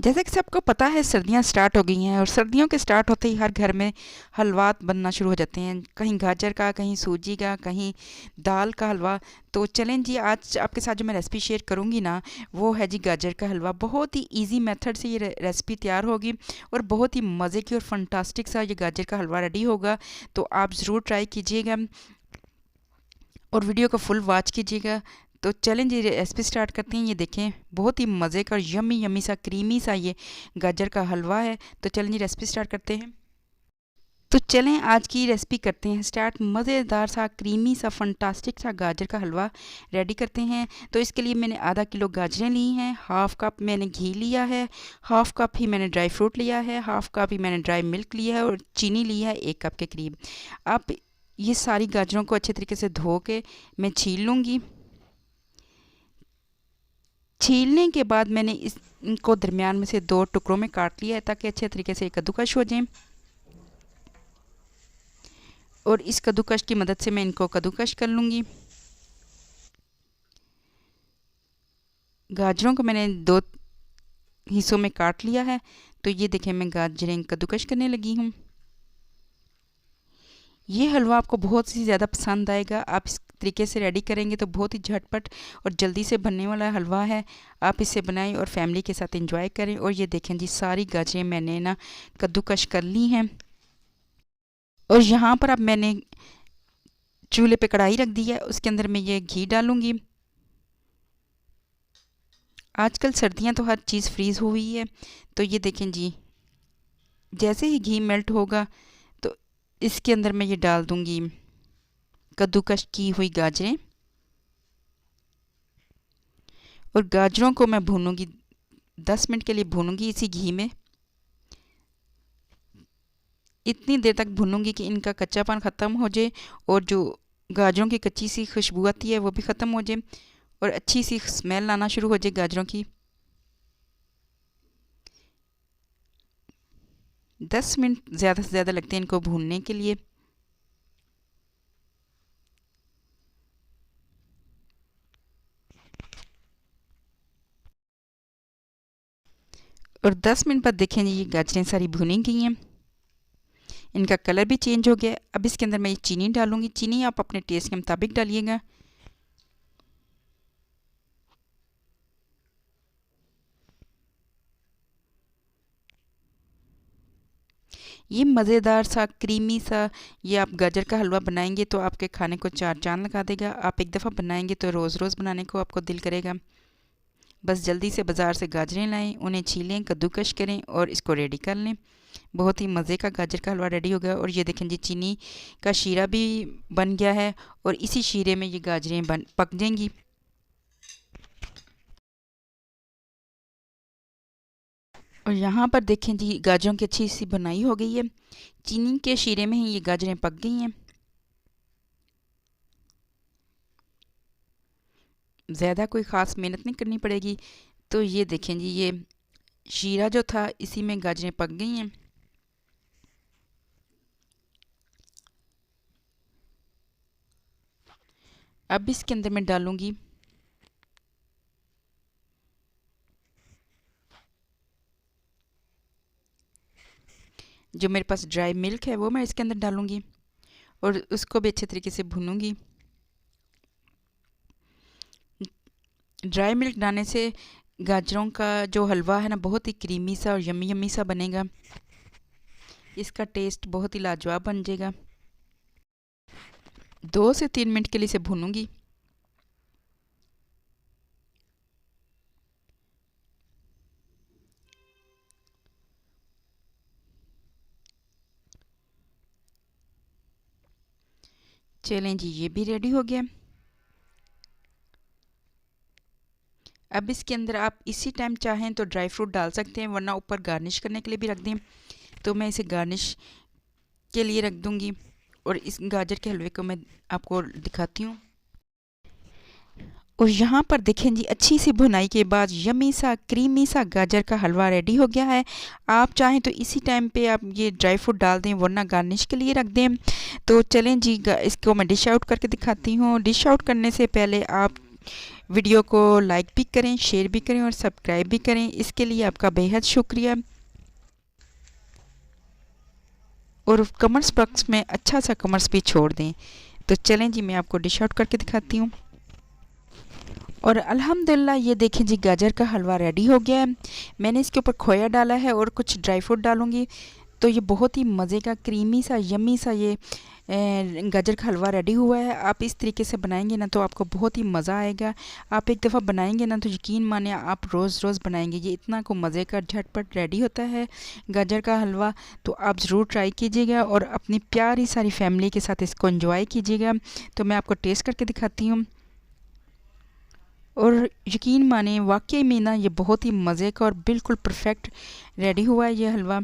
जैसे कि सबको पता है सर्दियां स्टार्ट हो गई हैं और सर्दियों के स्टार्ट होते ही हर घर में हलवात बनना शुरू हो जाते हैं। कहीं गाजर का, कहीं सूजी का, कहीं दाल का हलवा। तो चलें जी, आज आपके साथ जो मैं रेसिपी शेयर करूंगी ना, वो है जी गाजर का हलवा। बहुत ही इजी मेथड से ये रेसिपी तैयार होगी और बहुत ही मज़े की और फंटास्टिक सा ये गाजर का हलवा रेडी होगा। तो आप ज़रूर ट्राई कीजिएगा और वीडियो को फुल वॉच कीजिएगा। तो चलें जी, रेसिपी स्टार्ट करते हैं। ये देखें, बहुत ही मज़े का और यम्मी यम्मी सा क्रीमी सा ये गाजर का हलवा है। तो चलें जी, रेसिपी स्टार्ट करते हैं। तो चलें आज की रेसिपी करते हैं स्टार्ट। मज़ेदार सा क्रीमी सा फंटास्टिक सा गाजर का हलवा रेडी करते हैं। तो इसके लिए मैंने आधा किलो गाजरें ली हैं, हाफ़ कप मैंने घी लिया है, हाफ़ कप ही मैंने ड्राई फ्रूट लिया है, हाफ़ कप ही मैंने ड्राई मिल्क लिया है और चीनी ली है 1 कप के करीब। अब ये सारी गाजरों को अच्छे तरीके से धो के मैं छील लूँगी। छीलने के बाद मैंने इनको दरमियान में से 2 टुकड़ों में काट लिया है ताकि अच्छे तरीके से कद्दूकश हो जाएं। और इस कद्दूकश की मदद से मैं इनको कद्दूकश कर लूँगी। गाजरों को मैंने 2 हिस्सों में काट लिया है। तो ये देखें, मैं गाजरें कद्दूकश करने लगी हूँ। ये हलवा आपको बहुत ही ज़्यादा पसंद आएगा। आप इस तरीके से रेडी करेंगे तो बहुत ही झटपट और जल्दी से बनने वाला हलवा है। आप इसे बनाएं और फैमिली के साथ एंजॉय करें। और ये देखें जी, सारी गाजरें मैंने ना कद्दूकश कर ली हैं। और यहाँ पर अब मैंने चूल्हे पे कढ़ाई रख दी है, उसके अंदर मैं ये घी डालूँगी। आजकल सर्दियाँ तो हर चीज़ फ्रीज़ हुई है। तो ये देखें जी, जैसे ही घी मेल्ट होगा तो इसके अंदर मैं ये डाल दूँगी कद्दूकश की हुई गाजरें। और गाजरों को मैं भूनूंगी, 10 मिनट के लिए भूनूंगी इसी घी में। इतनी देर तक भूनूंगी कि इनका कच्चापन ख़त्म हो जाए और जो गाजरों की कच्ची सी खुशबू आती है वो भी ख़त्म हो जाए और अच्छी सी स्मेल आना शुरू हो जाए गाजरों की। 10 मिनट ज़्यादा से ज़्यादा लगते हैं इनको भूनने के लिए। और 10 मिनट बाद देखें जी, ये गाजरें सारी भुनी गई हैं, इनका कलर भी चेंज हो गया। अब इसके अंदर मैं ये चीनी डालूंगी। चीनी आप अपने टेस्ट के मुताबिक डालिएगा। ये मज़ेदार सा क्रीमी सा ये आप गाजर का हलवा बनाएंगे तो आपके खाने को 4 चाँद लगा देगा। आप एक दफ़ा बनाएंगे तो रोज़ रोज़ बनाने को आपको दिल करेगा। बस जल्दी से बाज़ार से गाजरें लाएं, उन्हें छीलें, कद्दूकश करें और इसको रेडी कर लें। बहुत ही मज़े का गाजर का हलवा रेडी हो गया। और ये देखें जी, चीनी का शीरा भी बन गया है और इसी शीरे में ये गाजरें पक जाएंगी। और यहाँ पर देखें जी, गाजरों की अच्छी सी बनाई हो गई है। चीनी के शीरे में ही ये गाजरें पक गई हैं। ज़्यादा कोई ख़ास मेहनत नहीं करनी पड़ेगी। तो ये देखें जी, ये शीरा जो था इसी में गाजरें पक गई हैं। अब इसके अंदर मैं डालूंगी जो मेरे पास ड्राई मिल्क है, वो मैं इसके अंदर डालूंगी और उसको भी अच्छे तरीके से भूनूंगी। ड्राई मिल्क डालने से गाजरों का जो हलवा है ना, बहुत ही क्रीमी सा और यम्मी यम्मी सा बनेगा। इसका टेस्ट बहुत ही लाजवाब बन जाएगा। 2 से 3 मिनट के लिए इसे भूनूंगी। चलें जी, ये भी रेडी हो गया। अब इसके अंदर आप इसी टाइम चाहें तो ड्राई फ्रूट डाल सकते हैं, वरना ऊपर गार्निश करने के लिए भी रख दें। तो मैं इसे गार्निश के लिए रख दूंगी और इस गाजर के हलवे को मैं आपको दिखाती हूँ। और यहाँ पर देखें जी, अच्छी सी भुनाई के बाद यमी सा क्रीमी सा गाजर का हलवा रेडी हो गया है। आप चाहें तो इसी टाइम पे आप ये ड्राई फ्रूट डाल दें, वरना गार्निश के लिए रख दें। तो चलें जी, इसको मैं डिश आउट करके दिखाती हूँ। डिश आउट करने से पहले आप वीडियो को लाइक भी करें, शेयर भी करें और सब्सक्राइब भी करें। इसके लिए आपका बेहद शुक्रिया। और कमेंट्स बॉक्स में अच्छा सा कमेंट्स भी छोड़ दें। तो चलें जी, मैं आपको डिश आउट करके दिखाती हूँ। और अल्हम्दुलिल्लाह ये देखें जी, गाजर का हलवा रेडी हो गया है। मैंने इसके ऊपर खोया डाला है और कुछ ड्राई फ्रूट डालूँगी। तो ये बहुत ही मज़े का क्रीमी सा यम्मी सा ये गाजर का हलवा रेडी हुआ है। आप इस तरीके से बनाएंगे ना तो आपको बहुत ही मज़ा आएगा। आप एक दफ़ा बनाएंगे ना तो यकीन माने आप रोज़ रोज़ बनाएंगे। ये इतना को मज़े का झटपट रेडी होता है गाजर का हलवा। तो आप ज़रूर ट्राई कीजिएगा और अपनी प्यारी सारी फैमिली के साथ इसको एंजॉय कीजिएगा। तो मैं आपको टेस्ट करके दिखाती हूँ। और यकीन माने वाकई में ना ये बहुत ही मज़े का और बिल्कुल परफेक्ट रेडी हुआ है ये हलवा।